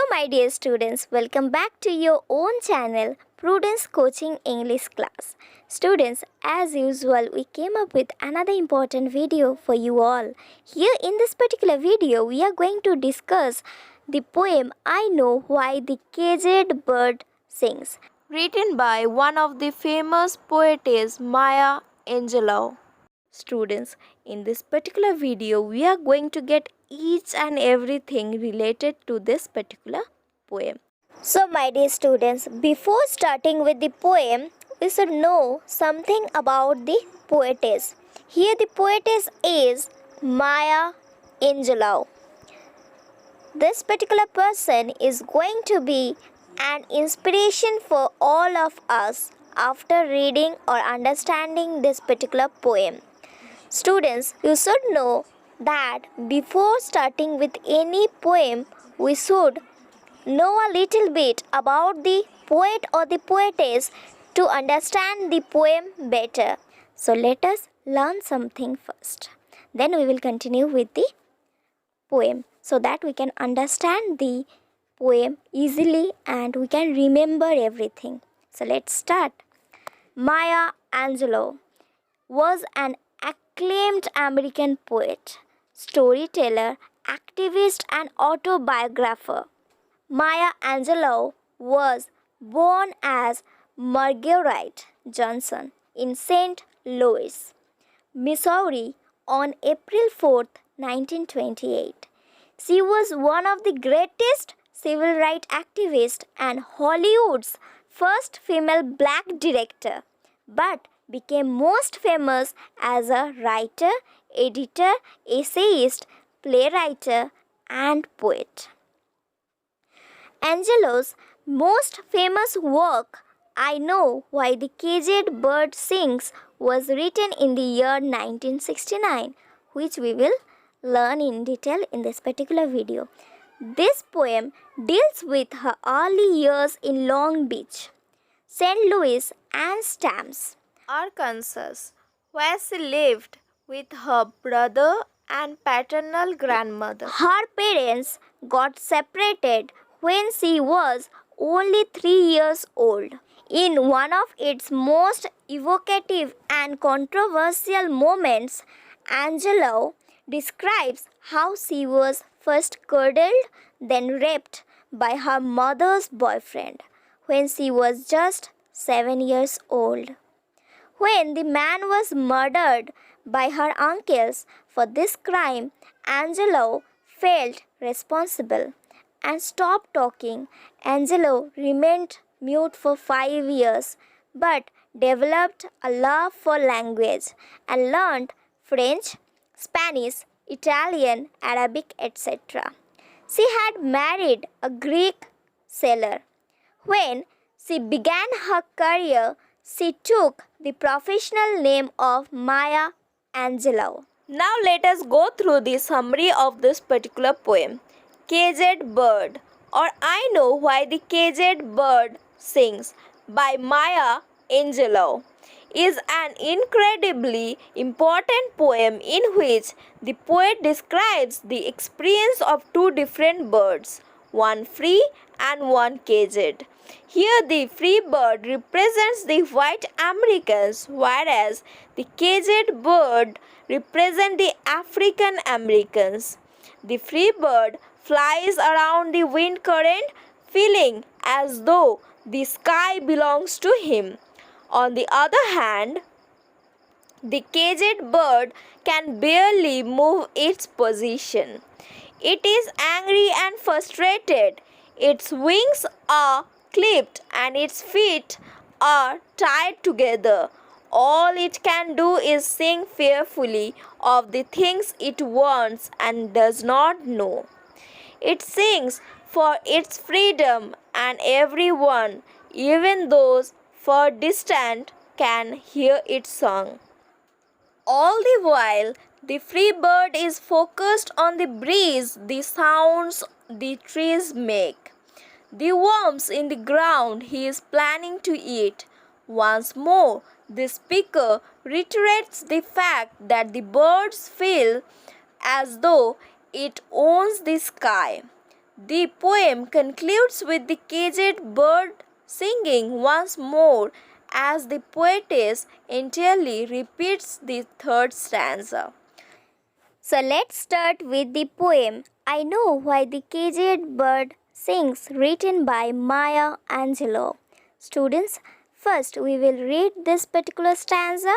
my dear students, welcome back to your own channel, Prudence Coaching English Class. Students, as usual, we came up with another important video for you all. Here in this particular video, we are going to discuss the poem I Know Why the Caged Bird Sings, written by one of the famous poetess Maya Angelou. Students, in this particular video, we are going to get each and everything related to this particular poem. So, my dear students, before starting with the poem, we should know something about the poetess. Here, the poetess is Maya Angelou. This particular person is going to be an inspiration for all of us after reading or understanding this particular poem. Students, you should know that before starting with any poem, we should know a little bit about the poet or the poetess to understand the poem better. So let us learn something first. Then we will continue with the poem so that we can understand the poem easily and we can remember everything. So let's start. Maya Angelou was an acclaimed American poet, storyteller, activist, and autobiographer. Maya Angelou was born as Marguerite Johnson in St. Louis, Missouri on April 4, 1928. She was one of the greatest civil rights activists and Hollywood's first female black director, but became most famous as a writer, editor, essayist, playwright, and poet. Angelou's most famous work, I Know Why the Caged Bird Sings, was written in the year 1969, which we will learn in detail in this particular video. This poem deals with her early years in Long Beach, St. Louis, and Stamps, Arkansas, where she lived with her brother and paternal grandmother. Her parents got separated when she was only 3 years old. In one of its most evocative and controversial moments, Angelou describes how she was first cuddled, then raped by her mother's boyfriend when she was just 7 years old. When the man was murdered by her uncles for this crime, Angelou felt responsible and stopped talking. Angelou remained mute for 5 years but developed a love for language and learned French, Spanish, Italian, Arabic, etc. She had married a Greek sailor. When she began her career, she took the professional name of Maya Angelou. Now let us go through the summary of this particular poem. Caged Bird, or I Know Why the Caged Bird Sings, by Maya Angelou, is an incredibly important poem in which the poet describes the experience of two different birds, one free and one caged. Here the free bird represents the white Americans, whereas the caged bird represents the African Americans. The free bird flies around the wind current, feeling as though the sky belongs to him. On the other hand, the caged bird can barely move its position. It is angry and frustrated. Its wings are clipped and its feet are tied together. All it can do is sing fearfully of the things it wants and does not know. It sings for its freedom, and everyone, even those far distant, can hear its song. All the while, the free bird is focused on the breeze, the sounds the trees make, the worms in the ground he is planning to eat. Once more, the speaker reiterates the fact that the birds feel as though it owns the sky. The poem concludes with the caged bird singing once more as the poetess entirely repeats the third stanza. So let's start with the poem I Know Why the Caged Bird Sings, written by Maya Angelou. Students, first we will read this particular stanza.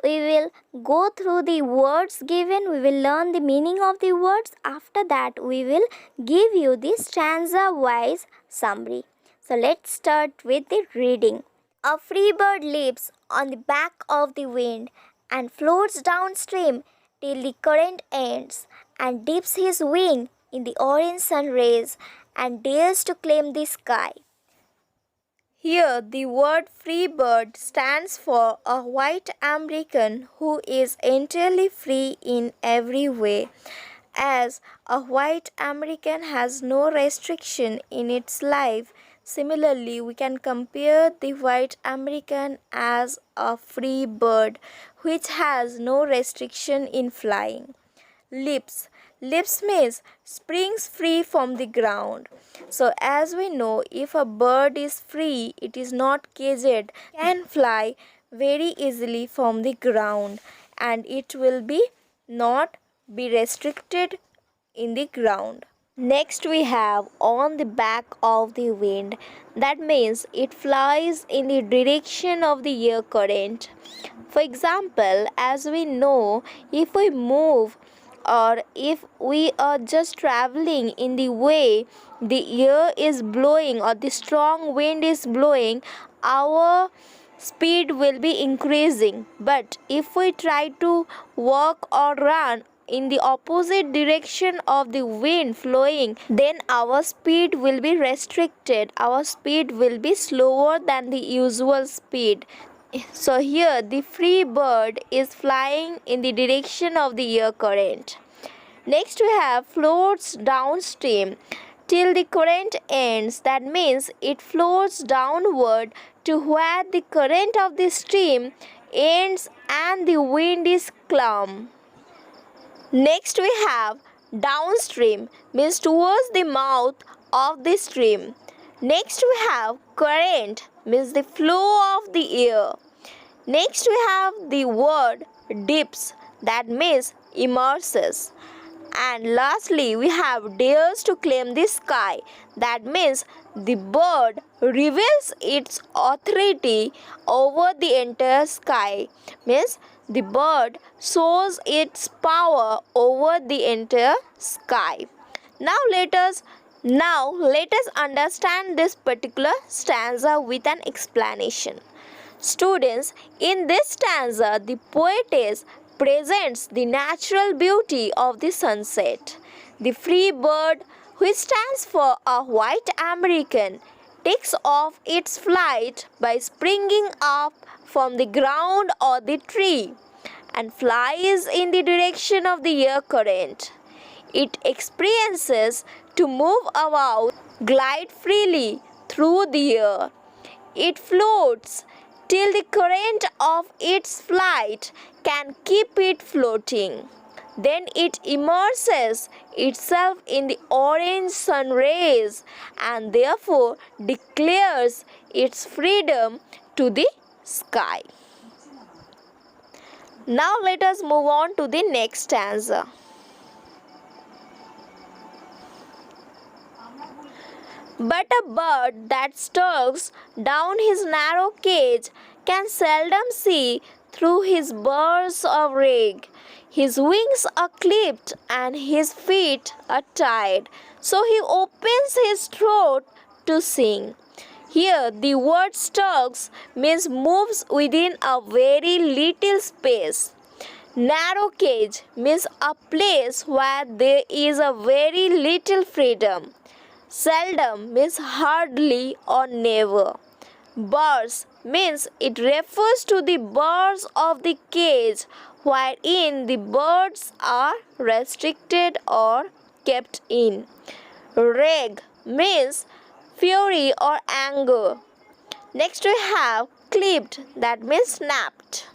We will go through the words given. We will learn the meaning of the words. After that, we will give you the stanza-wise summary. So let's start with the reading. A free bird leaps on the back of the wind and floats downstream till the current ends, and dips his wing in the orange sun rays and dares to claim the sky. Here, the word free bird stands for a white American who is entirely free in every way. As a white American has no restriction in its life, similarly, we can compare the white American as a free bird which has no restriction in flying. Leaps. Leaps means springs free from the ground. So as we know, if a bird is free, it is not caged, can fly very easily from the ground, and it will not be restricted in the ground. Next we have on the back of the wind. That means it flies in the direction of the air current. For example, as we know, if we move or if we are just traveling in the way the air is blowing or the strong wind is blowing, our speed will be increasing. But if we try to walk or run in the opposite direction of the wind flowing, then our speed will be restricted. Our speed will be slower than the usual speed. So here the free bird is flying in the direction of the air current. Next we have floats downstream till the current ends. That means it floats downward to where the current of the stream ends and the wind is calm. Next we have downstream, means towards the mouth of the stream. Next we have current, means the flow of the air. Next we have the word dips, that means immerses. And lastly we have dares to claim the sky, that means the bird reveals its authority over the entire sky, means the bird shows its power over the entire sky. Now let us understand this particular stanza with an explanation. Students, in this stanza, the poetess presents the natural beauty of the sunset. The free bird, which stands for a white American, takes off its flight by springing up from the ground or the tree and flies in the direction of the air current. It experiences to move about, glide freely through the air. It floats till the current of its flight can keep it floating. Then it immerses itself in the orange sun rays and therefore declares its freedom to the sky. Now let us move on to the next stanza. But a bird that stalks down his narrow cage can seldom see through his bursts of rag. His wings are clipped and his feet are tied, so he opens his throat to sing. Here the word stalks means moves within a very little space. Narrow cage means a place where there is a very little freedom. Seldom means hardly or never. Bars means it refers to the bars of the cage wherein the birds are restricted or kept in. Rag means fury or anger. Next we have clipped, that means snapped.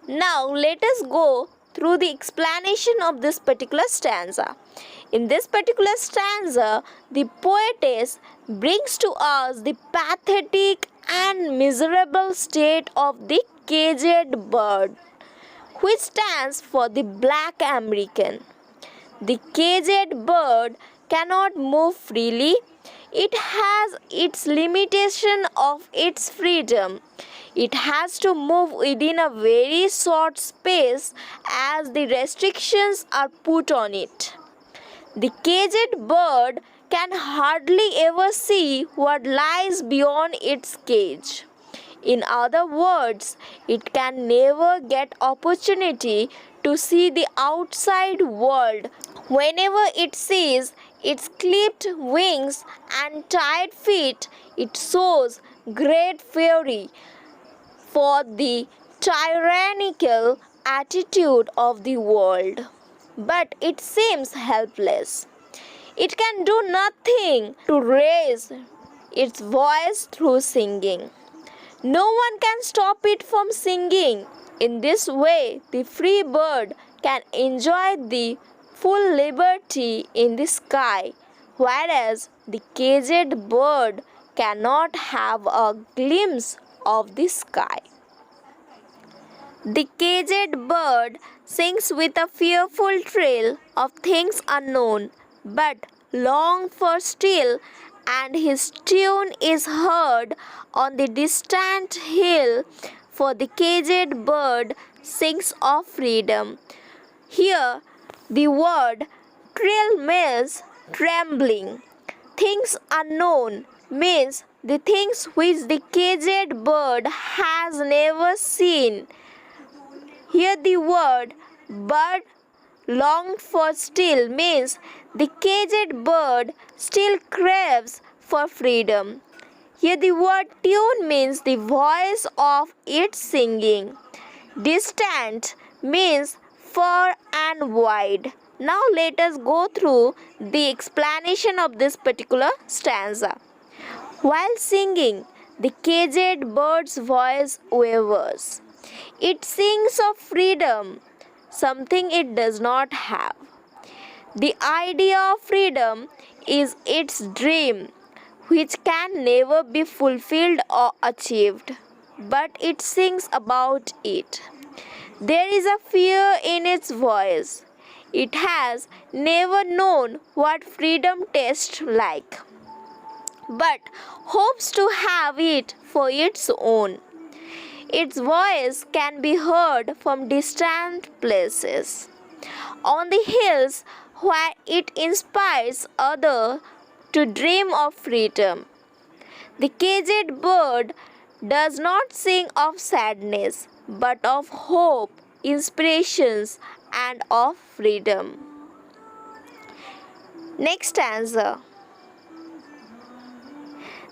Now let us go through the explanation of this particular stanza. In this particular stanza, the poetess brings to us the pathetic and miserable state of the caged bird, which stands for the black American. The caged bird cannot move freely. It has its limitation of its freedom. It has to move within a very short space as the restrictions are put on it. The caged bird can hardly ever see what lies beyond its cage. In other words, it can never get opportunity to see the outside world. Whenever it sees its clipped wings and tired feet, it shows great fury for the tyrannical attitude of the world. But it seems helpless. It can do nothing to raise its voice through singing. No one can stop it from singing. In this way, the free bird can enjoy the full liberty in the sky, whereas the caged bird cannot have a glimpse of the sky. The caged bird sings with a fearful thrill of things unknown, but long for still, and his tune is heard on the distant hill, for the caged bird sings of freedom. Here, the word thrill means trembling. Things unknown means the things which the caged bird has never seen. Here the word bird longed for still means the caged bird still craves for freedom. Here the word tune means the voice of its singing. Distant means far and wide. Now let us go through the explanation of this particular stanza. While singing, the caged bird's voice wavers. It sings of freedom, something it does not have. The idea of freedom is its dream, which can never be fulfilled or achieved, but it sings about it. There is a fear in its voice. It has never known what freedom tastes like, but hopes to have it for its own. Its voice can be heard from distant places, on the hills where it inspires others to dream of freedom. The caged bird does not sing of sadness, but of hope, inspirations, and of freedom. Next stanza.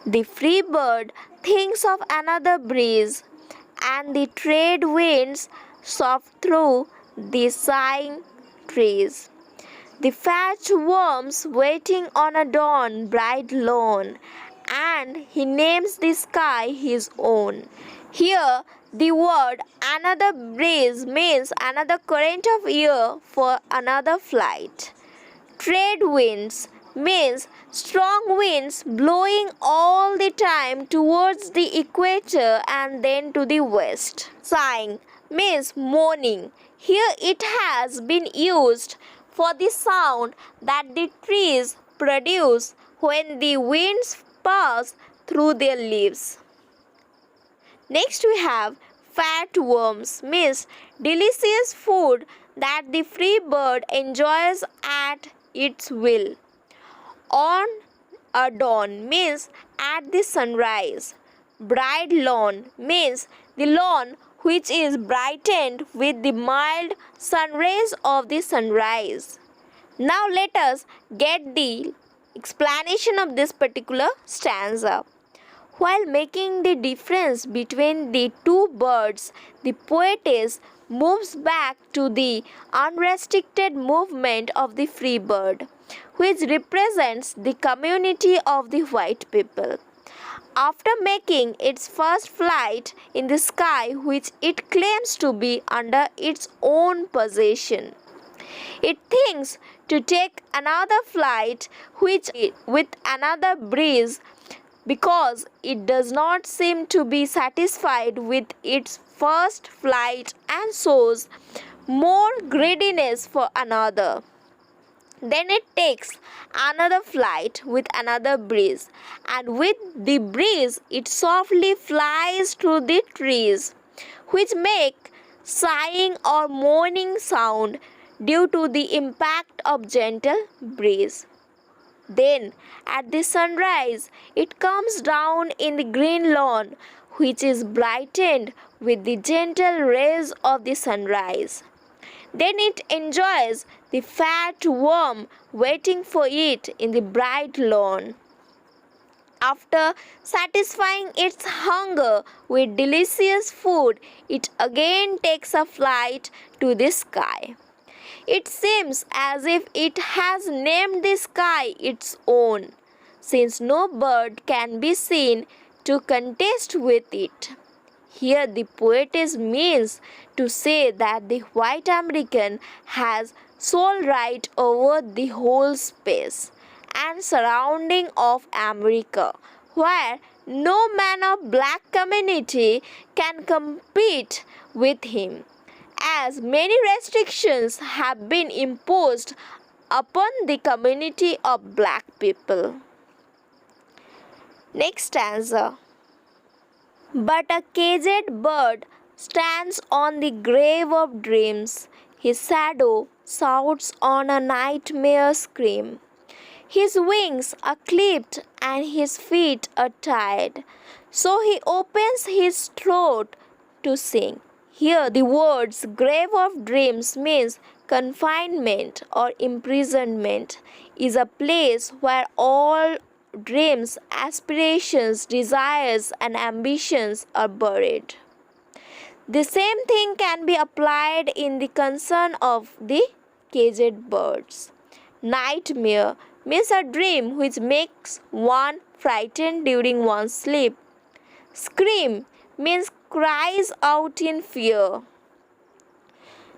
The free bird thinks of another breeze, and the trade winds soft through the sighing trees. The fat worms waiting on a dawn bright lawn, and he names the sky his own. Here, the word another breeze means another current of air for another flight. Trade winds means strong winds blowing all the time towards the equator and then to the west. Sighing means moaning. Here it has been used for the sound that the trees produce when the winds pass through their leaves. Next we have fat worms means delicious food that the free bird enjoys at its will. On a dawn means at the sunrise. Bright lawn means the lawn which is brightened with the mild sun rays of the sunrise. Now let us get the explanation of this particular stanza. While making the difference between the two birds, the poetess moves back to the unrestricted movement of the free bird, which represents the community of the white people. after making its first flight in the sky, which it claims to be under its own possession. It thinks to take another flight with another breeze because it does not seem to be satisfied with its first flight and shows more greediness for another. Then it takes another flight with another breeze, and with the breeze it softly flies through the trees, which make sighing or moaning sound due to the impact of gentle breeze. Then, at the sunrise, it comes down in the green lawn, which is brightened with the gentle rays of the sunrise. Then it enjoys the fat worm waiting for it in the bright lawn. After satisfying its hunger with delicious food, it again takes a flight to the sky. It seems as if it has named the sky its own, since no bird can be seen to contest with it. Here the poetess means to say that the white American has sole right over the whole space and surrounding of America, where no man of black community can compete with him, as many restrictions have been imposed upon the community of black people. Next stanza. But a caged bird stands on the grave of dreams. His shadow shouts on a nightmare scream. His wings are clipped and his feet are tied. So he opens his throat to sing. Here the words grave of dreams means confinement or imprisonment is a place where all dreams, aspirations, desires, and ambitions are buried. The same thing can be applied in the concern of the caged birds. Nightmare means a dream which makes one frightened during one's sleep. Scream means cries out in fear.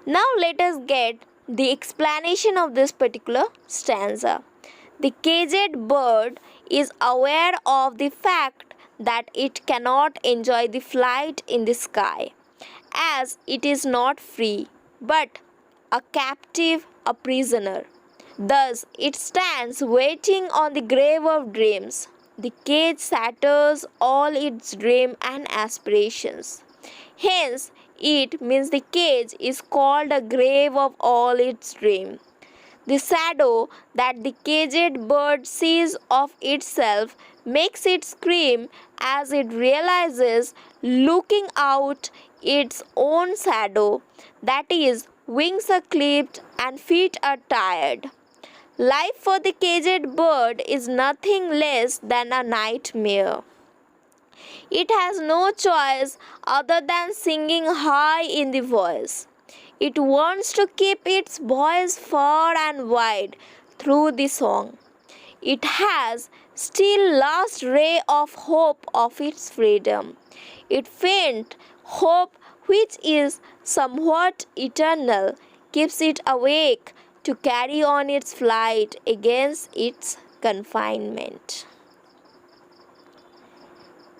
Now let us get the explanation of this particular stanza. The caged bird is aware of the fact that it cannot enjoy the flight in the sky, as it is not free, but a captive, a prisoner. Thus, it stands waiting on the grave of dreams. The cage shatters all its dreams and aspirations. Hence, it means the cage is called a grave of all its dreams. The shadow that the caged bird sees of itself makes it scream as it realizes looking out its own shadow, that is, wings are clipped and feet are tired. Life for the caged bird is nothing less than a nightmare. It has no choice other than singing high in the voice. It wants to keep its voice far and wide through the song. It has still last ray of hope of its freedom. Its faint hope, which is somewhat eternal, keeps it awake to carry on its flight against its confinement.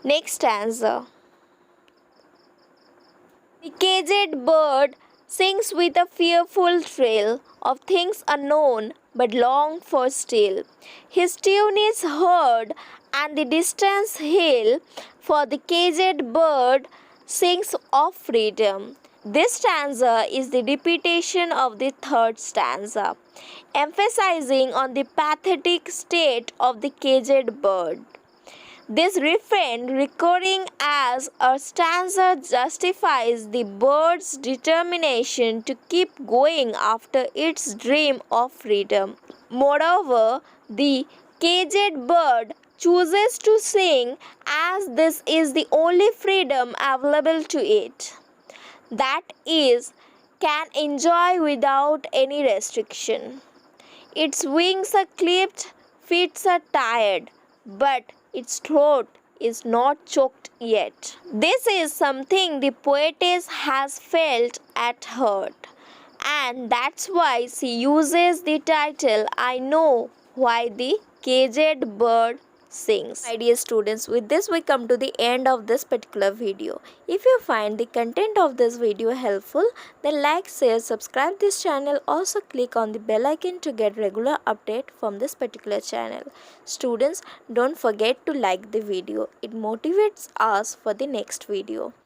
Next stanza. The caged bird sings with a fearful thrill of things unknown but longed for still. His tune is heard and the distance hill, for the caged bird sings of freedom. This stanza is the repetition of the third stanza, emphasizing on the pathetic state of the caged bird. This refrain, recurring as a stanza, justifies the bird's determination to keep going after its dream of freedom. Moreover, the caged bird chooses to sing as this is the only freedom available to it, that is, can enjoy without any restriction. Its wings are clipped, feet are tired, but its throat is not choked yet. This is something the poetess has felt at heart, and that's why she uses the title I Know Why the Caged Bird Sings. My dear students, with this we come to the end of this particular video. If you find the content of this video helpful, then like, share, subscribe this channel. Also click on the bell icon to get regular update from this particular channel. Students, don't forget to like the video. It motivates us for the next video.